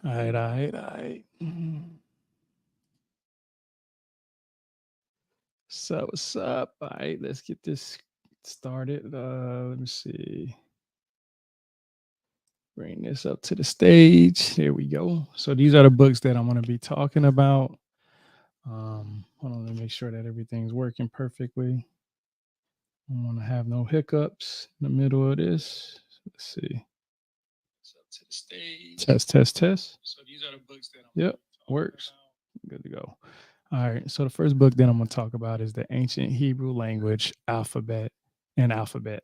All right, all right, all right. So what's up? All right, let's get this started. Let me see. Bring this up to the stage. There we go. So these are the books that I'm going to be talking about. Hold on, let me make sure that everything's working perfectly. I don't want to have no hiccups in the middle of this. Let's see. It's up to the stage. Test, test, test. So these are the books that Yep, works. Good to go. All right. So the first book that I'm going to talk about is the Ancient Hebrew Language, Alphabet, and Alphabet.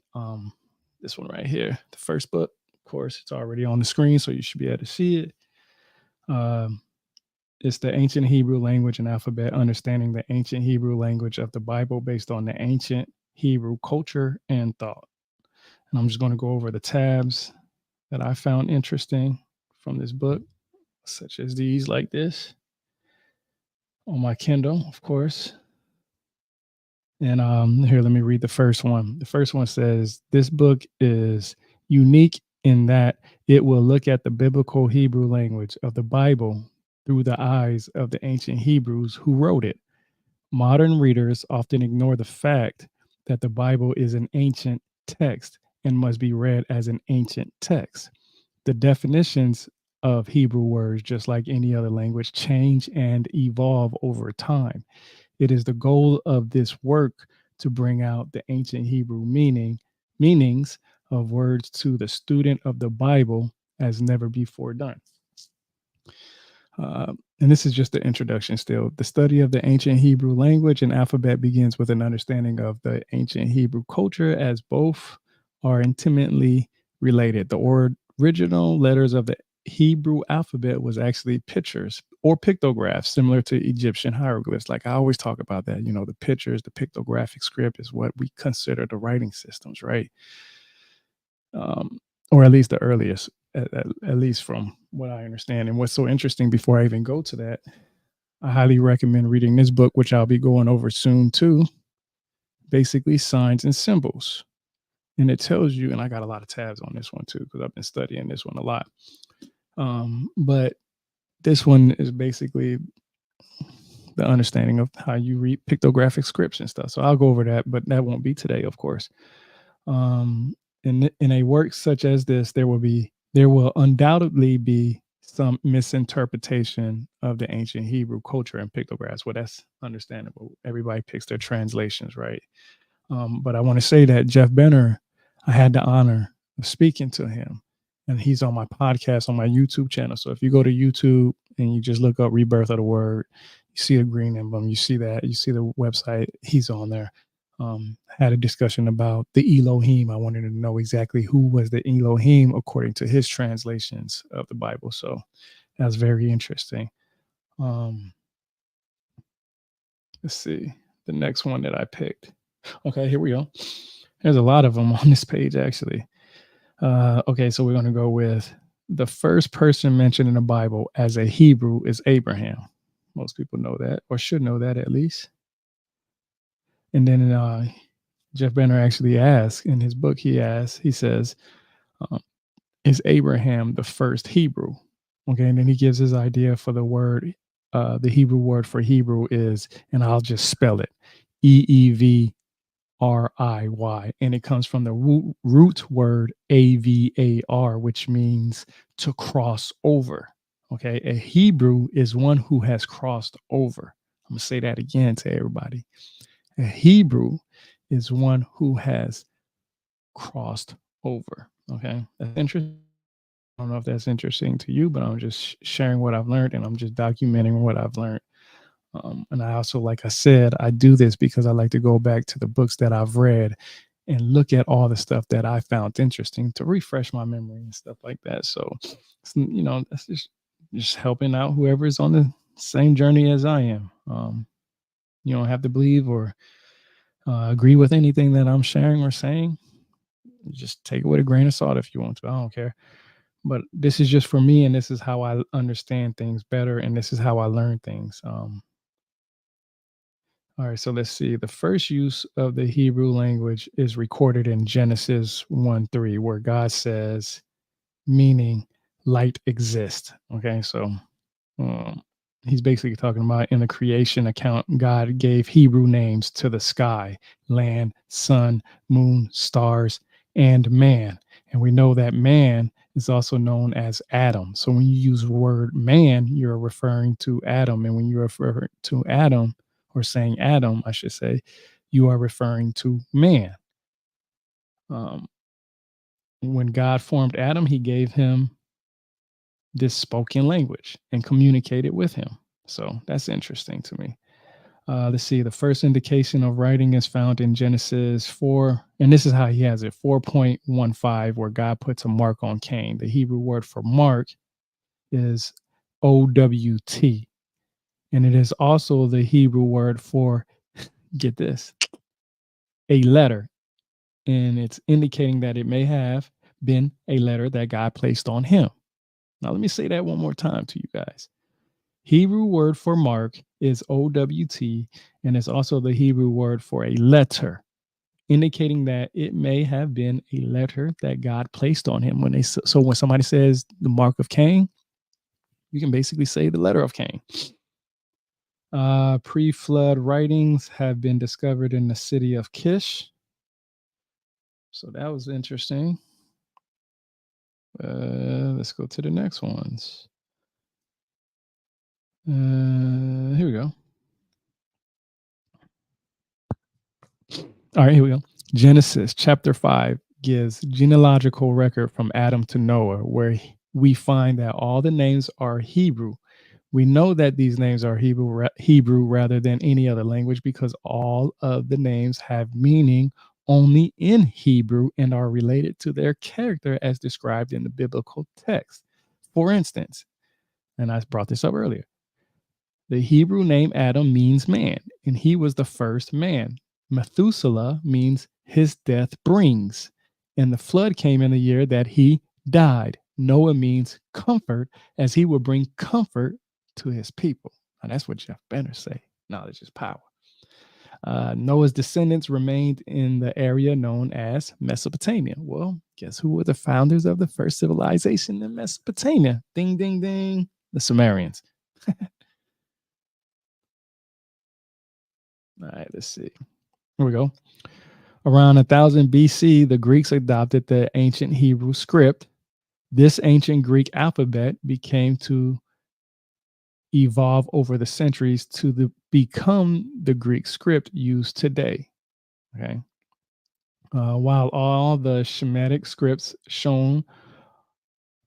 This one right here, the first book. Of course, it's already on the screen, so you should be able to see it. Um, it's the Ancient Hebrew Language and Alphabet, understanding the ancient Hebrew language of the Bible based on the ancient Hebrew culture and thought. And I'm just going to go over the tabs that I found interesting from this book, such as these, like this, on my Kindle, of course. And here, let me read the first one. The first one says, this book is unique in that it will look at the biblical Hebrew language of the Bible through the eyes of the ancient Hebrews who wrote it. Modern readers often ignore the fact that the Bible is an ancient text and must be read as an ancient text. The definitions of Hebrew words, just like any other language, change and evolve over time. It is the goal of this work to bring out the ancient Hebrew meanings of words to the student of the Bible as never before done. And this is just the introduction still. The study of the ancient Hebrew language and alphabet begins with an understanding of the ancient Hebrew culture, as both are intimately related. The original letters of the Hebrew alphabet was actually pictures or pictographs similar to Egyptian hieroglyphs. Like I always talk about that, the pictures, the pictographic script is what we consider the writing systems, right? Or at least the earliest, at least from what I understand. And what's so interesting, before I even go to that, I highly recommend reading this book, which I'll be going over soon too. Basically, Signs and Symbols. And it tells you, and I got a lot of tabs on this one too, because I've been studying this one a lot. But this one is basically the understanding of how you read pictographic scripts and stuff. So I'll go over that, but that won't be today, of course. In a work such as this, there will undoubtedly be some misinterpretation of the ancient Hebrew culture and pictographs. Well, that's understandable. Everybody picks their translations, right? But I want to say that Jeff Benner, I had the honor of speaking to him, and he's on my podcast on my YouTube channel. So if you go to YouTube and you just look up Rebirth of the Word, you see a green emblem, you see that, you see the website, he's on there. Had a discussion about the Elohim. I wanted to know exactly who was the Elohim according to his translations of the Bible. So that's very interesting. Let's see the next one that I picked. Okay, here we go. There's a lot of them on this page, actually. Okay, so we're going to go with the first person mentioned in the Bible as a Hebrew is Abraham. Most people know that, or should know that at least. And then Jeff Benner actually asks in his book, he says, is Abraham the first Hebrew? Okay, and then he gives his idea for the word, the Hebrew word for Hebrew is, and I'll just spell it, EEVRIY, and it comes from the root word AVAR, which means to cross over. Okay, a Hebrew is one who has crossed over. I'm gonna say that again to everybody. A Hebrew is one who has crossed over. Okay, that's interesting. I don't know if that's interesting to you, but I'm just sharing what I've learned, and I'm just documenting what I've learned. And I also, like I said, I do this because I like to go back to the books that I've read and look at all the stuff that I found interesting to refresh my memory and stuff like that. So, that's just helping out whoever's on the same journey as I am. You don't have to believe or agree with anything that I'm sharing or saying. Just take it with a grain of salt if you want to. I don't care. But this is just for me, and this is how I understand things better, and this is how I learn things. All right, so let's see. The first use of the Hebrew language is recorded in Genesis 1:3, where God says, meaning, light exists. Okay, so um, he's basically talking about in the creation account, God gave Hebrew names to the sky, land, sun, moon, stars, and man. And we know that man is also known as Adam. So when you use the word man, you're referring to Adam. And when you refer to Adam, or saying Adam, I should say, you are referring to man. Um, when God formed Adam, he gave him this spoken language and communicated with him. So that's interesting to me. Let's see. The first indication of writing is found in Genesis 4, and this is how he has it 4.15, where God puts a mark on Cain. The Hebrew word for mark is OWT, and it is also the Hebrew word for, get this, a letter. And it's indicating that it may have been a letter that God placed on him. Now, let me say that one more time to you guys. Hebrew word for mark is OWT, and it's also the Hebrew word for a letter, indicating that it may have been a letter that God placed on him. So when somebody says the mark of Cain, you can basically say the letter of Cain. Pre-flood writings have been discovered in the city of Kish. So that was interesting. Let's go to the next ones. Here we go. All right, here we go. Genesis chapter 5 gives genealogical record from Adam to Noah, where we find that all the names are Hebrew. We know that these names are Hebrew rather than any other language because all of the names have meaning only in Hebrew and are related to their character as described in the biblical text. For instance, and I brought this up earlier, the Hebrew name Adam means man, and he was the first man. Methuselah means his death brings, and the flood came in the year that he died. Noah means comfort, as he will bring comfort to his people. Now, that's what Jeff Benner say. Knowledge is power. Noah's descendants remained in the area known as Mesopotamia. Well, guess who were the founders of the first civilization in Mesopotamia? Ding, ding, ding. The Sumerians. All right, let's see. Here we go. Around 1000 BC, the Greeks adopted the ancient Hebrew script. This ancient Greek alphabet became to evolve over the centuries to become the Greek script used today. Okay. While all the Shemitic scripts shown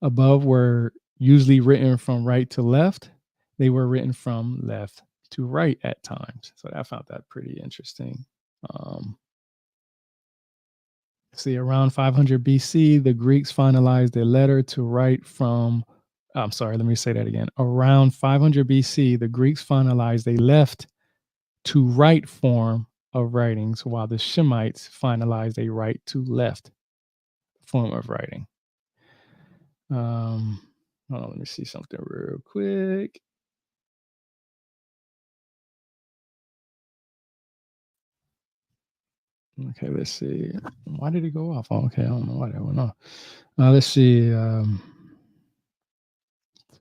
above were usually written from right to left, they were written from left to right at times. So I found that pretty interesting. Um, See, around 500 BC, the Greeks finalized a letter to write from. I'm sorry, let me say that again. Around 500 BC, the Greeks finalized a left to right form of writings, while the Shemites finalized a right to left form of writing. Hold on, let me see something real quick. Okay, let's see. Why did it go off? Oh, okay, I don't know why that went off. Let's see.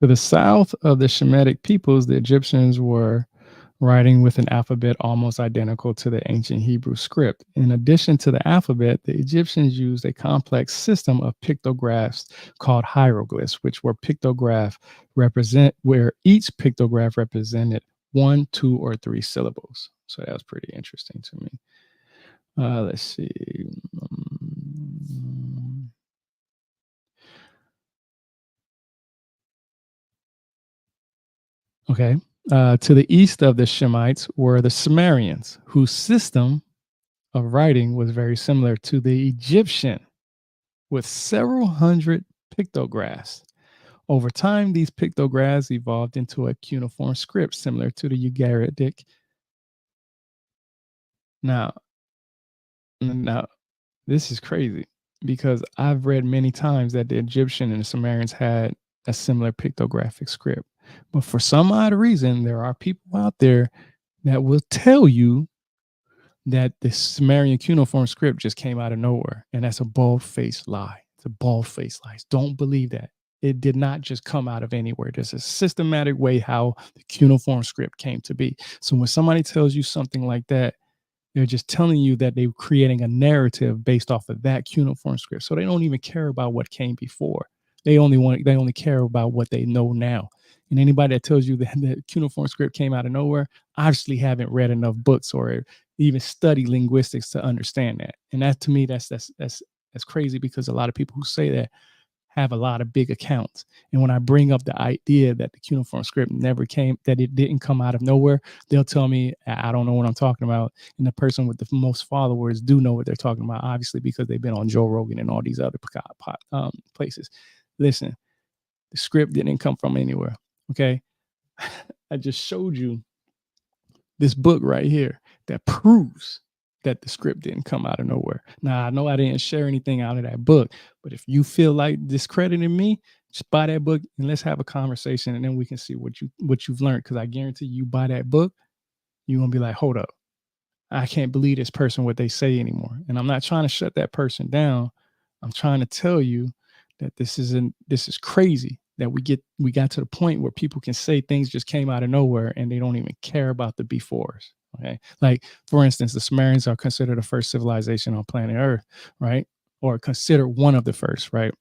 To the south of the Shemitic peoples, the Egyptians were writing with an alphabet almost identical to the ancient Hebrew script. In addition to the alphabet, the Egyptians used a complex system of pictographs called hieroglyphs, where each pictograph represented one, two, or three syllables. So that was pretty interesting to me. Let's see. Okay. To the east of the Shemites were the Sumerians, whose system of writing was very similar to the Egyptian, with several hundred pictographs. Over time, these pictographs evolved into a cuneiform script similar to the Ugaritic. Now, now, this is crazy because I've read many times that the Egyptian and the Sumerians had a similar pictographic script. But for some odd reason, there are people out there that will tell you that the Sumerian cuneiform script just came out of nowhere. And that's a bald faced lie. It's a bald faced lie. Don't believe that. it did not just come out of anywhere. There's a systematic way how the cuneiform script came to be. So when somebody tells you something like that, they're just telling you that they're creating a narrative based off of that cuneiform script. So they don't even care about what came before. They only care about what they know now. And anybody that tells you that the cuneiform script came out of nowhere obviously haven't read enough books or even study linguistics to understand that. And that to me, that's crazy because a lot of people who say that have a lot of big accounts. And when I bring up the idea that the cuneiform script never came, that it didn't come out of nowhere, they'll tell me, I don't know what I'm talking about. And the person with the most followers do know what they're talking about, obviously, because they've been on Joe Rogan and all these other places. Listen, the script didn't come from anywhere. Okay. I just showed you this book right here that proves that the script didn't come out of nowhere. Now, I know I didn't share anything out of that book, but if you feel like discrediting me, just buy that book and let's have a conversation, and then we can see what you've learned. Because I guarantee you, buy that book, you're gonna be like, hold up, I can't believe this person what they say anymore. And I'm not trying to shut that person down. I'm trying to tell you that this is crazy that we got to the point where people can say things just came out of nowhere and they don't even care about the befores. Okay. Like for instance, the Sumerians are considered the first civilization on planet Earth, right? Or considered one of the first, right?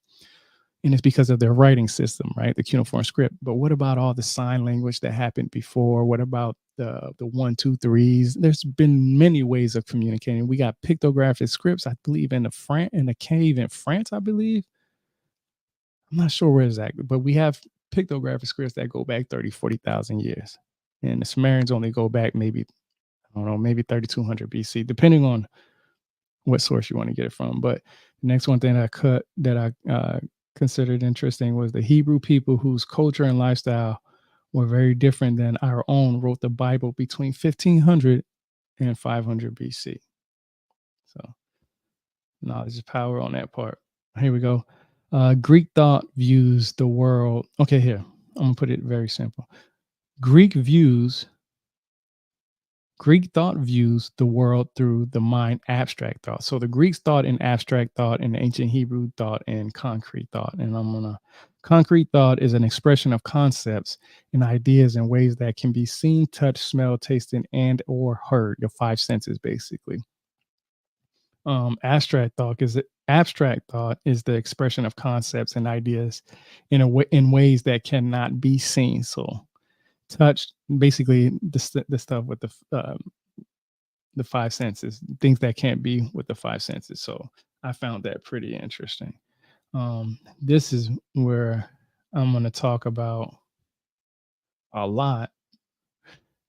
And it's because of their writing system, right? The cuneiform script. But what about all the sign language that happened before? What about the one, two, threes? There's been many ways of communicating. We got pictographic scripts, I believe, in the cave in France, I believe. I'm not sure where exactly, but we have pictographic scripts that go back 30, 40,000 years. And the Sumerians only go back maybe, I don't know, maybe 3200 BC, depending on what source you want to get it from. But the next one thing that I considered interesting was the Hebrew people whose culture and lifestyle were very different than our own wrote the Bible between 1500 and 500 BC. So knowledge is power on that part. Here we go. Greek thought views the world. Okay, here I'm gonna put it very simple. Greek views Greek thought views the world through the mind abstract thought. So the Greeks thought in abstract thought, and the ancient Hebrew thought in concrete thought. And concrete thought is an expression of concepts and ideas in ways that can be seen, touched, smelled, tasted, and or heard. Your five senses, basically. Abstract thought is the expression of concepts and ideas in ways that cannot be seen. So touched, basically the stuff with the five senses, things that can't be with the five senses. So I found that pretty interesting. This is where I'm going to talk about a lot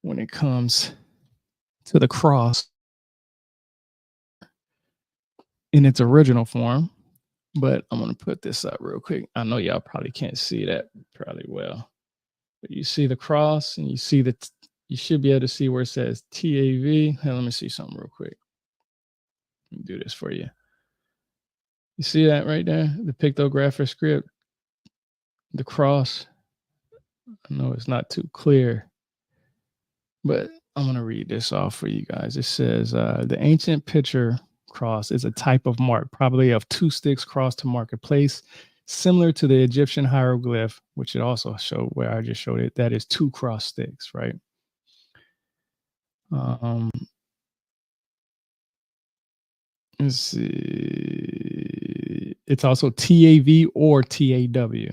when it comes to the cross in its original form. But I'm going to put this up real quick. I know y'all probably can't see that probably well, but you see the cross and you see that you should be able to see where it says TAV. Hey, let me see something real quick. Let me do this for you. You see that right there? The pictographic script, the cross. I know it's not too clear, but I'm going to read this off for you guys. It says the ancient picture cross is a type of mark, probably of two sticks crossed to mark a place, similar to the Egyptian hieroglyph, which it also showed where I just showed it. That is two cross sticks, right? Let's see. It's also TAV or TAW.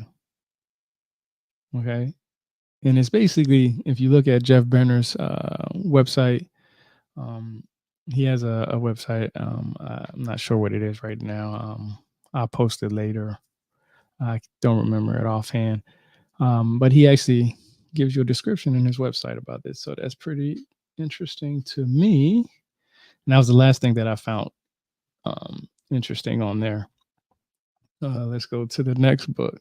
Okay. And it's basically, if you look at Jeff Benner's website, um, he has a website. I'm not sure what it is right now. I'll post it later. I don't remember it offhand. But he actually gives you a description in his website about this. So that's pretty interesting to me. And that was the last thing that I found interesting on there. Let's go to the next book,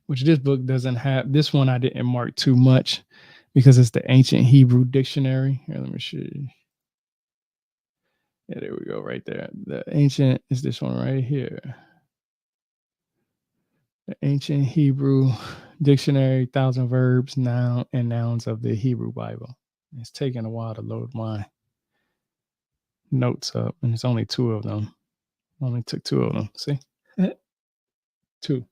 which this book doesn't have. This one I didn't mark too much because it's the Ancient Hebrew Dictionary. Here, let me show you. Yeah, there we go, right there. The ancient is this one right here. The Ancient Hebrew Dictionary, 1,000 verbs, noun, and nouns of the Hebrew Bible. It's taking a while to load my notes up, and it's only two of them. Only took two of them. See? Two.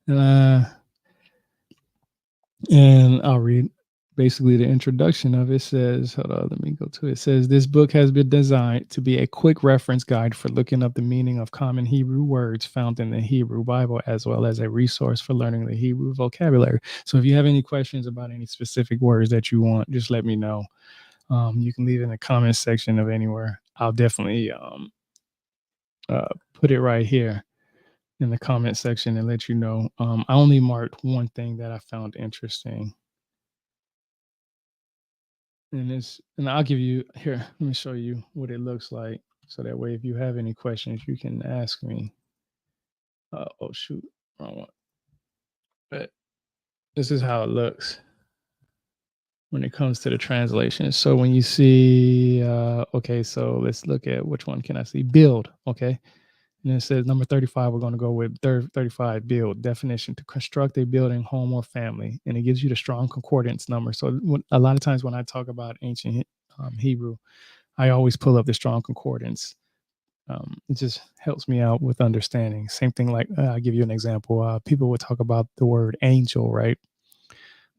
Uh, and I'll read basically the introduction of it. Says, hold on, let me go to it. It says, this book has been designed to be a quick reference guide for looking up the meaning of common Hebrew words found in the Hebrew Bible, as well as a resource for learning the Hebrew vocabulary. So if you have any questions about any specific words that you want, just let me know. You can leave it in the comment section of anywhere. I'll definitely put it right here in the comment section and let you know. I only marked one thing that I found interesting. And I'll give you here, let me show you what it looks like. So that way, if you have any questions, you can ask me. Oh, shoot, wrong one. But this is how it looks when it comes to the translation. So when you see, okay, so let's look at which one can I see? Build, okay. And it says number 35, we're going to go with 35, build, definition, to construct a building, home, or family. And it gives you the strong concordance number. So a lot of times when I talk about ancient Hebrew, I always pull up the strong concordance. It just helps me out with understanding. Same thing, like I'll give you an example. People would talk about the word angel, right?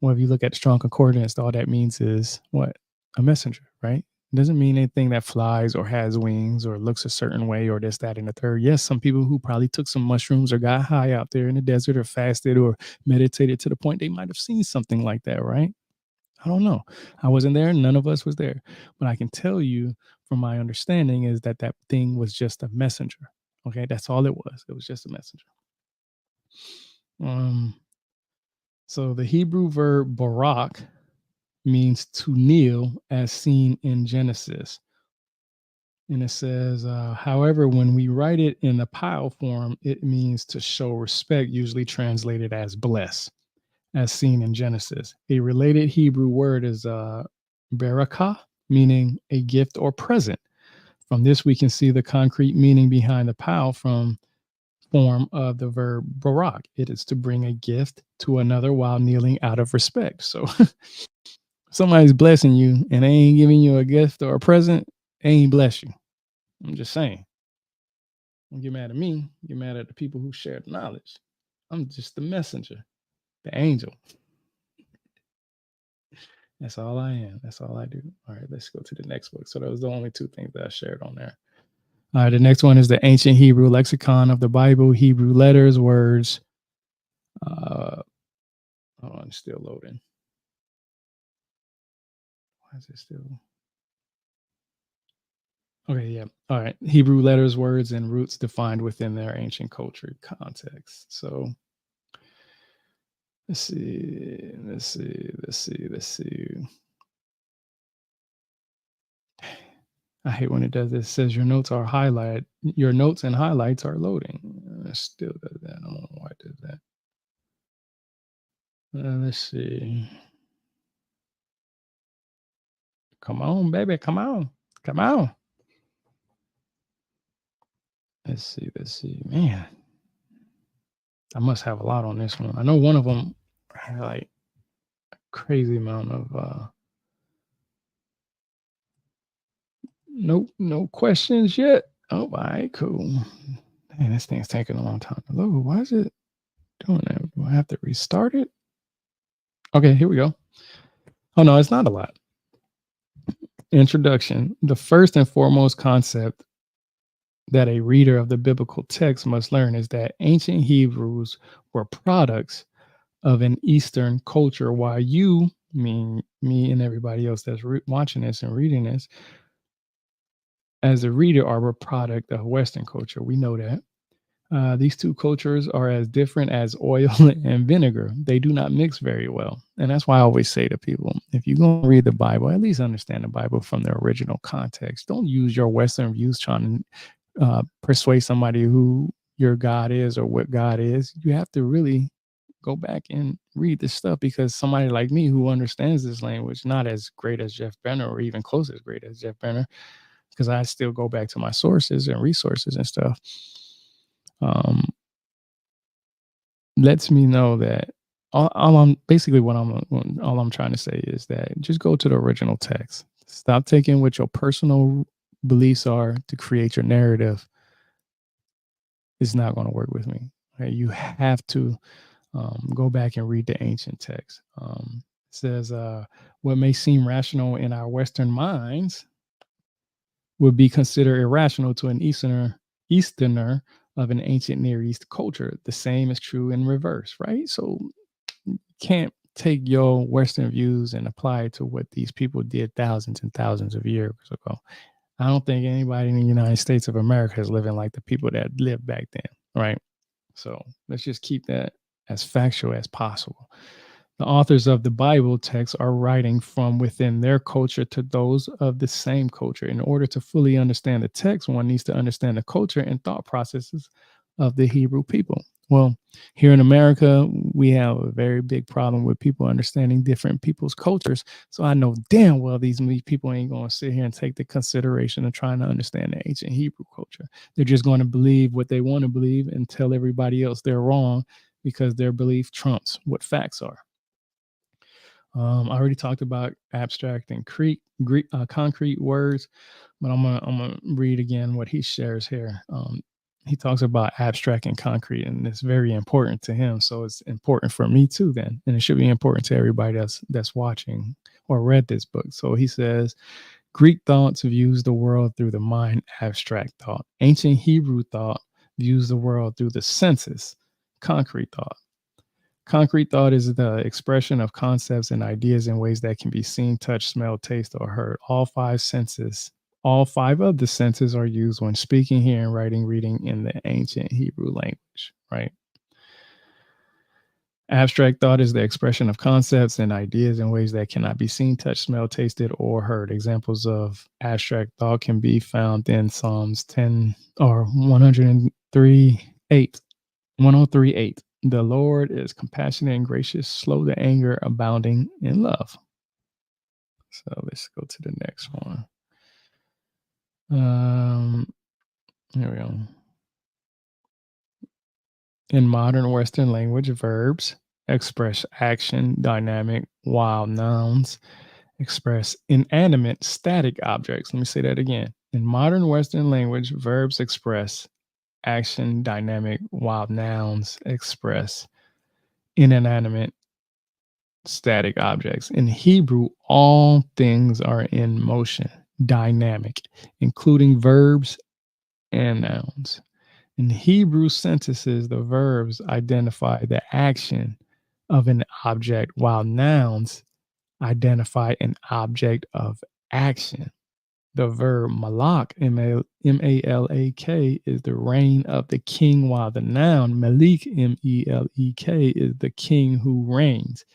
Well, if you look at the strong concordance, all that means is what? A messenger, right? It doesn't mean anything that flies or has wings or looks a certain way or this, that, and the third. Yes, some people who probably took some mushrooms or got high out there in the desert or fasted or meditated to the point they might have seen something like that, right? I don't know. I wasn't there. None of us was there. But I can tell you from my understanding is that that thing was just a messenger. Okay. That's all it was. It was just a messenger. Um, so the Hebrew verb barak means to kneel as seen in Genesis. And it says, however, when we write it in the pile form, it means to show respect, usually translated as bless, as seen in Genesis. A related Hebrew word is barakah, meaning a gift or present. From this, we can see the concrete meaning behind the pile from form of the verb barak. It is to bring a gift to another while kneeling out of respect. So somebody's blessing you and they ain't giving you a gift or a present, they ain't bless you. I'm just saying. Don't get mad at me. Get mad at the people who share the knowledge. I'm just the messenger, the angel. That's all I am. That's all I do. All right, let's go to the next book. So those are the only two things that I shared on there. All right, the next one is the Ancient Hebrew Lexicon of the Bible, Hebrew letters, words. Hold on, it's still loading. Why is it still? Okay, yeah. All right. Hebrew letters, words, and roots defined within their ancient culture context. So let's see. I hate when it does this. It says your notes are highlighted. Your notes and highlights are loading. It still does that. I don't know why it does that. Let's see. Come on, baby. Come on. Come on. Let's see. Man, I must have a lot on this one. I know one of them had like a crazy amount of nope, no questions yet. Oh, all right, cool. Man, this thing's taking a long time to load. Why is it doing that? Do I have to restart it? Okay, here we go. Oh no, it's not a lot. Introduction. The first and foremost concept that a reader of the biblical text must learn is that ancient Hebrews were products of an Eastern culture, while you, me, and everybody else that's watching this and reading this, as a reader, are a product of Western culture. We know that. These two cultures are as different as oil and vinegar. They do not mix very well. And that's why I always say to people, if you're going to read the Bible, at least understand the Bible from the original context. Don't use your Western views trying to persuade somebody who your God is or what God is. You have to really go back and read this stuff, because somebody like me who understands this language, not as great as Jeff Benner or even close as great as Jeff Benner, because I still go back to my sources and resources and stuff, lets me know that all I'm basically what all I'm trying to say is that just go to the original text. Stop taking what your personal beliefs are to create your narrative. It's not going to work with me. Okay? You have to Go back and read the ancient text. It says, what may seem rational in our Western minds would be considered irrational to an Easterner of an ancient Near East culture. The same is true in reverse, right? So you can't take your Western views and apply it to what these people did thousands and thousands of years ago. I don't think anybody in the United States of America is living like the people that lived back then, right? So let's just keep that as factual as possible. The authors of the Bible text are writing from within their culture to those of the same culture. In order to fully understand the text, one needs to understand the culture and thought processes of the Hebrew people. Well, here in America, we have a very big problem with people understanding different people's cultures. So I know damn well these people ain't going to sit here and take the consideration of trying to understand the ancient Hebrew culture. They're just going to believe what they want to believe and tell everybody else they're wrong because their belief trumps what facts are. I already talked about abstract and concrete words, but I'm gonna read again what he shares here. He talks about abstract and concrete, and it's very important to him. So it's important for me too, then, and it should be important to everybody that's watching or read this book. So he says, Greek thoughts views the world through the mind, abstract thought. Ancient Hebrew thought views the world through the senses, concrete thought. Concrete thought is the expression of concepts and ideas in ways that can be seen, touched, smelled, tasted, or heard. All five of the senses are used when speaking, hearing, writing, reading in the ancient Hebrew language, right? Abstract thought is the expression of concepts and ideas in ways that cannot be seen, touched, smelled, tasted, or heard. Examples of abstract thought can be found in Psalms 10 or 103:8. 103:8. The Lord is compassionate and gracious, slow to anger, abounding in love. So let's go to the next one. Here we go. In modern Western language, verbs express action, dynamic, while nouns express inanimate, static objects. Let me say that again. In modern Western language, verbs express action, dynamic, while nouns express inanimate, static objects. In Hebrew, all things are in motion, dynamic, including verbs and nouns. In Hebrew sentences, the verbs identify the action of an object, while nouns identify an object of action. The verb malak, M-A-L-A-K, is the reign of the king, while the noun malik, M-E-L-E-K, is the king who reigns.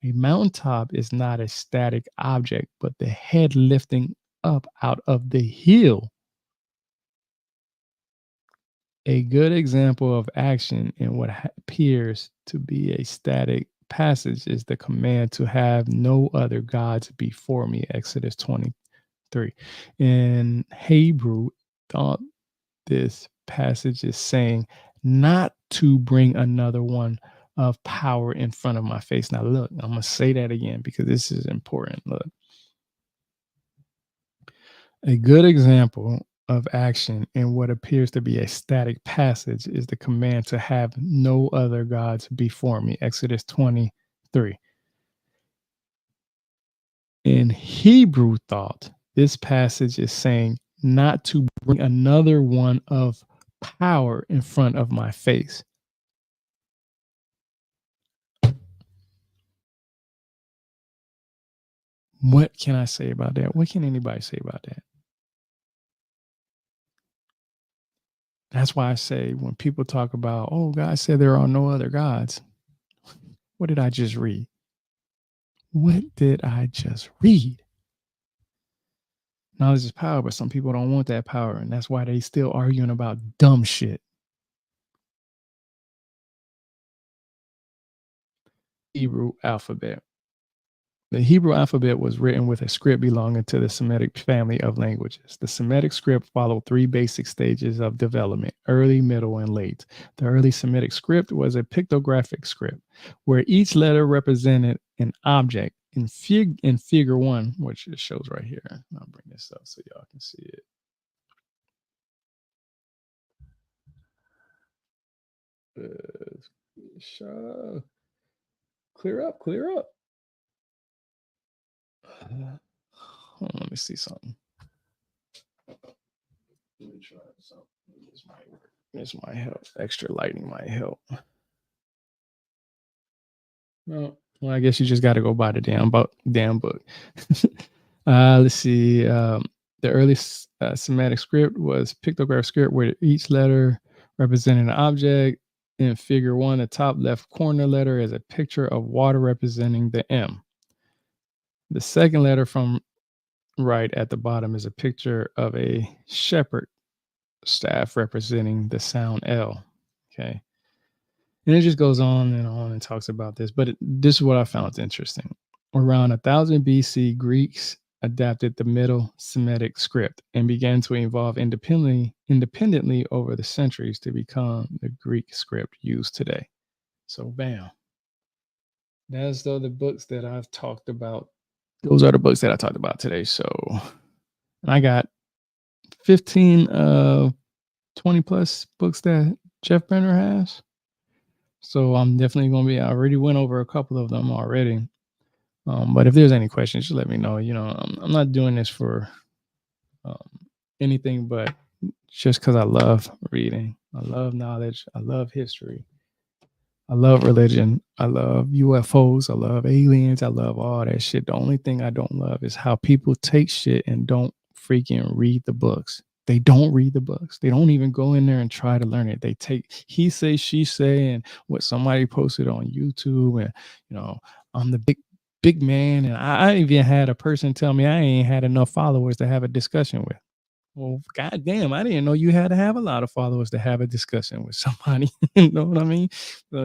A mountaintop is not a static object, but the head lifting up out of the hill. A good example of action in what appears to be a static passage is the command to have no other gods before me, Exodus 23. In Hebrew, thought this passage is saying not to bring another one of power in front of my face. Now, look, I'm going to say that again because this is important. Look, a good example of action in what appears to be a static passage is the command to have no other gods before me, Exodus 23. In Hebrew thought, this passage is saying not to bring another one of power in front of my face. What can I say about that? What can anybody say about that? That's why I say when people talk about, oh, God said there are no other gods. What did I just read? What did I just read? Knowledge is power, but some people don't want that power. And that's why they still arguing about dumb shit. Hebrew alphabet. The Hebrew alphabet was written with a script belonging to the Semitic family of languages. The Semitic script followed three basic stages of development: early, middle, and late. The early Semitic script was a pictographic script where each letter represented an object. In figure one, which it shows right here, I'll bring this up so y'all can see it. Show. Clear up, clear up. Hold on, let me see something. Let me try something. This might work. This might help. Extra lighting might help. No, well, I guess you just got to go buy the damn book. Let's see. The earliest Semitic script was pictograph script, where each letter represented an object. In Figure 1, the top left corner letter is a picture of water representing the M. The second letter from right at the bottom is a picture of a shepherd staff representing the sound L. Okay. And it just goes on and talks about this. But this is what I found interesting. Around 1000 BC, Greeks adapted the Middle Semitic script and began to evolve independently over the centuries to become the Greek script used today. So, bam. That's the books that I've talked about. Those are the books that I talked about today. So, and I got 15 20 plus books that Jeff Brenner has. So I'm definitely going to I already went over a couple of them already. But if there's any questions, just let me know. I'm not doing this for um, anything but just because I love reading. I love knowledge. I love history. I love religion. I love UFOs. I love aliens. I love all that shit. The only thing I don't love is how people take shit and don't freaking read the books. They don't read the books. They don't even go in there and try to learn it. They take he say, she say, and what somebody posted on YouTube. And, I'm the big man. And I even had a person tell me I ain't had enough followers to have a discussion with. Well, goddamn, I didn't know you had to have a lot of followers to have a discussion with somebody. You know what I mean? So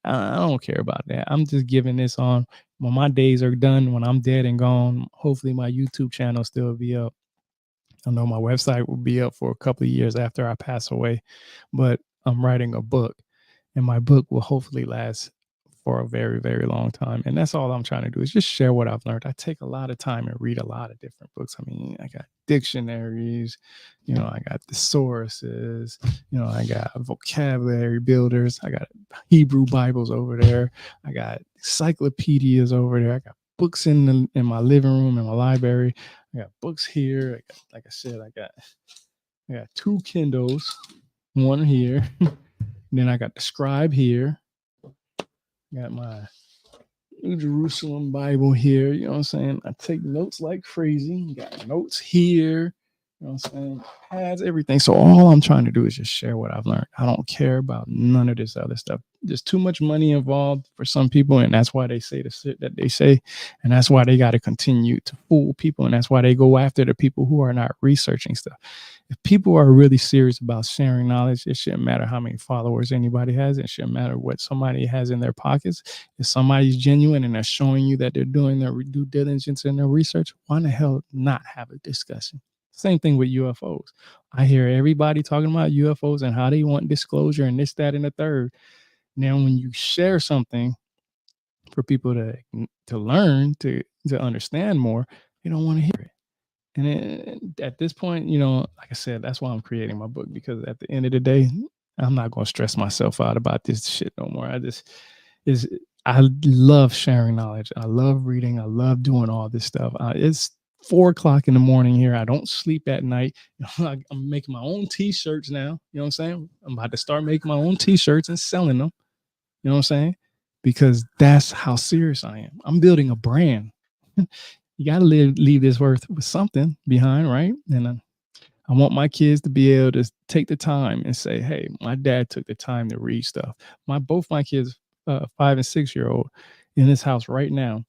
I don't care about that. I'm just giving this on when my days are done, when I'm dead and gone. Hopefully, my YouTube channel still be up. I know my website will be up for a couple of years after I pass away, but I'm writing a book, and my book will hopefully last for a very, very long time. And that's all I'm trying to do is just share what I've learned. I take a lot of time and read a lot of different books. I mean, I got dictionaries, I got thesauruses, I got vocabulary builders, I got Hebrew Bibles over there, I got encyclopedias over there, I got books in my living room in my library. I got books here. Like I said, I got two Kindles, one here. Then I got the scribe here. Got my New Jerusalem Bible here. You know what I'm saying? I take notes like crazy. Got notes here. You know what I'm saying? Pads, everything. So all I'm trying to do is just share what I've learned. I don't care about none of this other stuff. There's too much money involved for some people, and that's why they say the shit that they say. And that's why they got to continue to fool people. And that's why they go after the people who are not researching stuff. If people are really serious about sharing knowledge, it shouldn't matter how many followers anybody has. It shouldn't matter what somebody has in their pockets. If somebody's genuine and they're showing you that they're doing their due diligence in their research, why the hell not have a discussion? Same thing with UFOs. I hear everybody talking about UFOs and how they want disclosure and this, that, and the third. Now, when you share something for people to learn, to understand more, they don't want to hear it. And at this point, like I said, that's why I'm creating my book, because at the end of the day, I'm not going to stress myself out about this shit no more. I love sharing knowledge. I love reading. I love doing all this stuff. It's 4 o'clock in the morning here. I don't sleep at night. I'm making my own t-shirts now. You know what I'm saying? I'm about to start making my own t-shirts and selling them. You know what I'm saying? Because that's how serious I am. I'm building a brand. You got to leave this worth with something behind, right? And I want my kids to be able to take the time and say, hey, my dad took the time to read stuff. Both my kids, 5 and 6-year-old, in this house right now,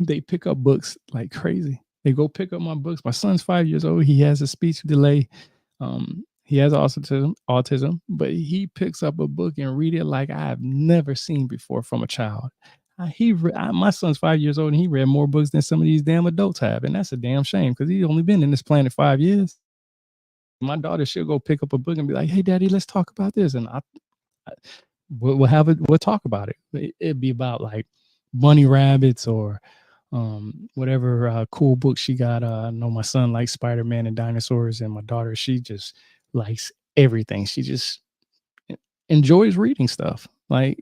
they pick up books like crazy. They go pick up my books. My son's 5 years old. He has a speech delay. He has autism, but he picks up a book and read it like I've never seen before from a child. My son's 5 years old and he read more books than some of these damn adults have, and that's a damn shame because he's only been in this planet 5 years. My daughter, she'll go pick up a book and be like, "Hey, Daddy, let's talk about this," and we'll talk about it. It'd be about like bunny rabbits or whatever cool book she got. I know my son likes Spider-Man and dinosaurs, and my daughter, she just likes everything. She just enjoys reading stuff. Like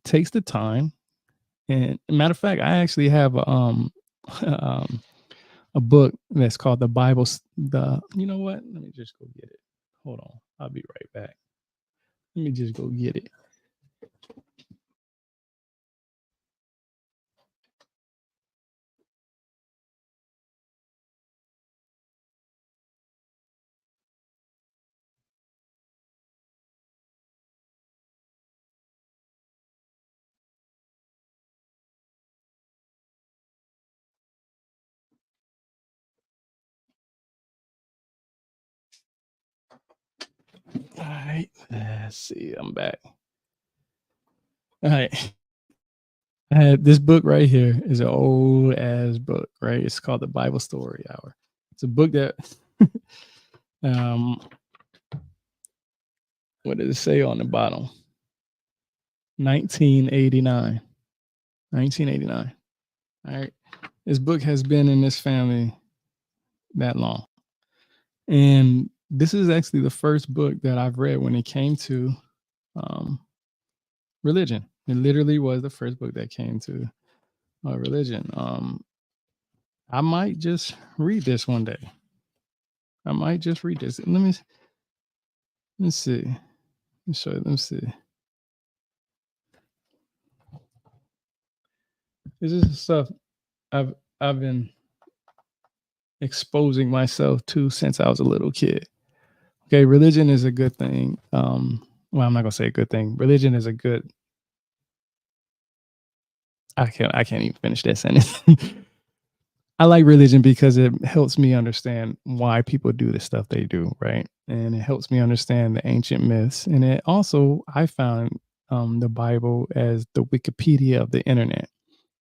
takes the time. And matter of fact, I actually have um, a book that's called the Bible. The You know what? Let me just go get it. Hold on, I'll be right back. Let me just go get it. All right, let's see. I'm back. All right. I had this book right here is an old ass book, right? It's called the Bible Story Hour. It's a book that um what does it say on the bottom? 1989. 1989. All right. This book has been in this family that long. And this is actually the first book that I've read when it came to um religion. It literally was the first book that came to religion. I might just read this one day. I might just read this. Let's see. Let me see. This is the stuff I've been exposing myself to since I was a little kid. Okay, religion is a good thing. Well, I'm not gonna say a good thing. Religion is a good. I can't even finish that sentence. I like religion because it helps me understand why people do the stuff they do, right? And it helps me understand the ancient myths. And it also, I found the Bible as the Wikipedia of the internet.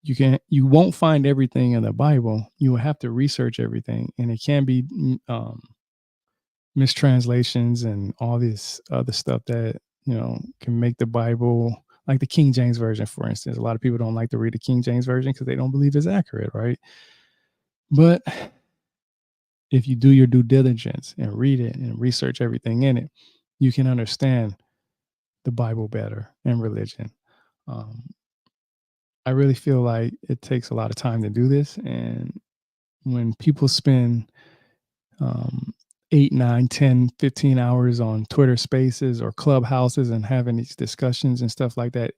You won't find everything in the Bible. You will have to research everything, and it can be mistranslations and all this other stuff that can make the Bible, like the King James version, for instance. A lot of people don't like to read the King James version because they don't believe it's accurate, right? But if you do your due diligence and read it and research everything in it, you can understand the Bible better and religion. Um, I really feel like it takes a lot of time to do this, and when people spend um, 8, 9, 10, 15 hours on Twitter Spaces or Clubhouses and having these discussions and stuff like that,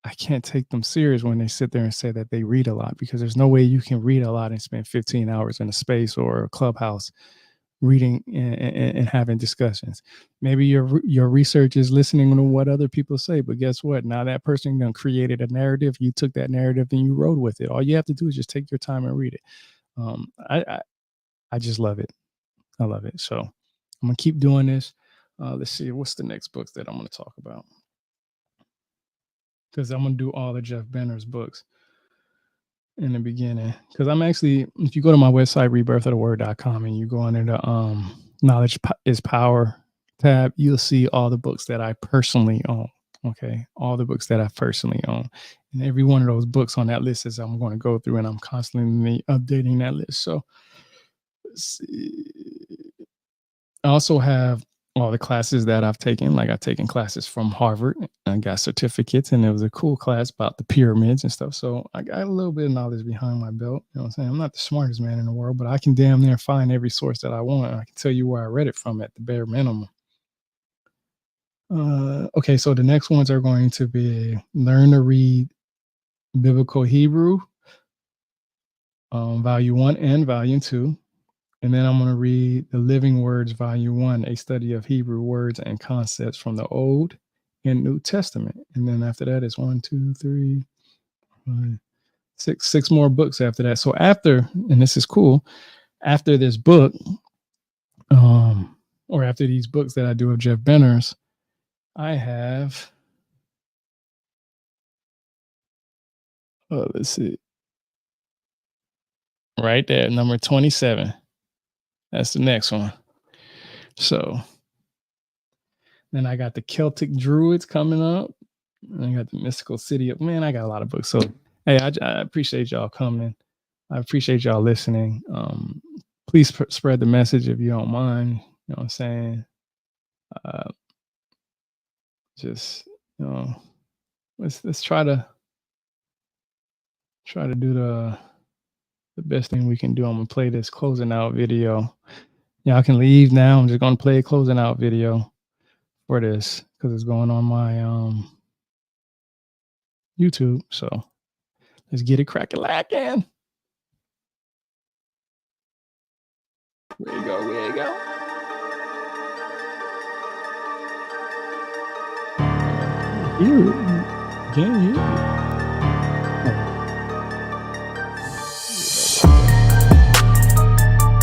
I can't take them serious when they sit there and say that they read a lot, because there's no way you can read a lot and spend 15 hours in a space or a clubhouse reading and having discussions. Maybe your research is listening to what other people say, but guess what? Now that person done created a narrative. You took that narrative and you rode with it. All you have to do is just take your time and read it. I just love it. I love it. So I'm gonna keep doing this. Let's see, what's the next books that I'm gonna talk about? Because I'm gonna do all the Jeff Benner's books in the beginning. Because I'm actually, if you go to my website, rebirthoftheword.com, and you go under the knowledge is power tab, you'll see all the books that I personally own. Okay. All the books that I personally own. And every one of those books on that list is I'm going to go through, and I'm constantly updating that list. So let's see. I also have all the classes that I've taken. Like I've taken classes from Harvard. I got certificates, and it was a cool class about the pyramids and stuff. So I got a little bit of knowledge behind my belt. You know what I'm saying? I'm not the smartest man in the world, but I can damn near find every source that I want. I can tell you where I read it from at the bare minimum. Okay, so the next ones are going to be Learn to Read Biblical Hebrew, Volume 1 and Volume 2. And then I'm going to read The Living Words, Volume 1, a study of Hebrew words and concepts from the Old and New Testament. And then after that is 1, 2, 3, 5, 6 more books after that. So after, and this is cool, after this book, or after these books that I do of Jeff Benner's, I have, let's see, right there, number 27. That's the next one. So then I got the Celtic Druids coming up. And I got the Mystical City of, man, I got a lot of books. So hey, I appreciate y'all coming. I appreciate y'all listening. Please spread the message if you don't mind. You know what I'm saying? Uh, just, you know, Let's try to do the best thing we can do. I'm gonna play this closing out video. Y'all can leave now. I'm just gonna play a closing out video for this because it's going on my YouTube. So let's get it cracking lacking. Where you go? Where you go? You can you?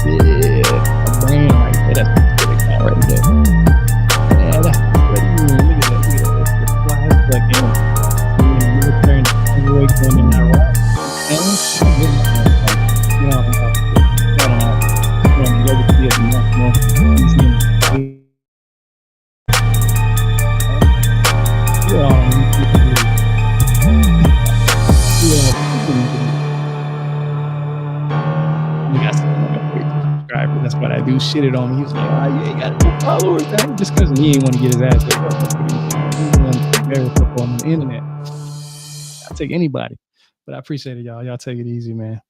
Yeah, my brain right there. That's what it got right there. Yeah, that's what you look at that. Look at that. That's the flag fucking. You're turning the way going in that right. And you know, you know, see it much more easy. You got subscribers. That's what I do. Shitted on me. He was like, "Oh, you ain't got no followers, man." Just because he ain't want to get his ass picked up. That's what he want to very up on the internet. I'll take anybody. But I appreciate it, y'all. Y'all take it easy, man.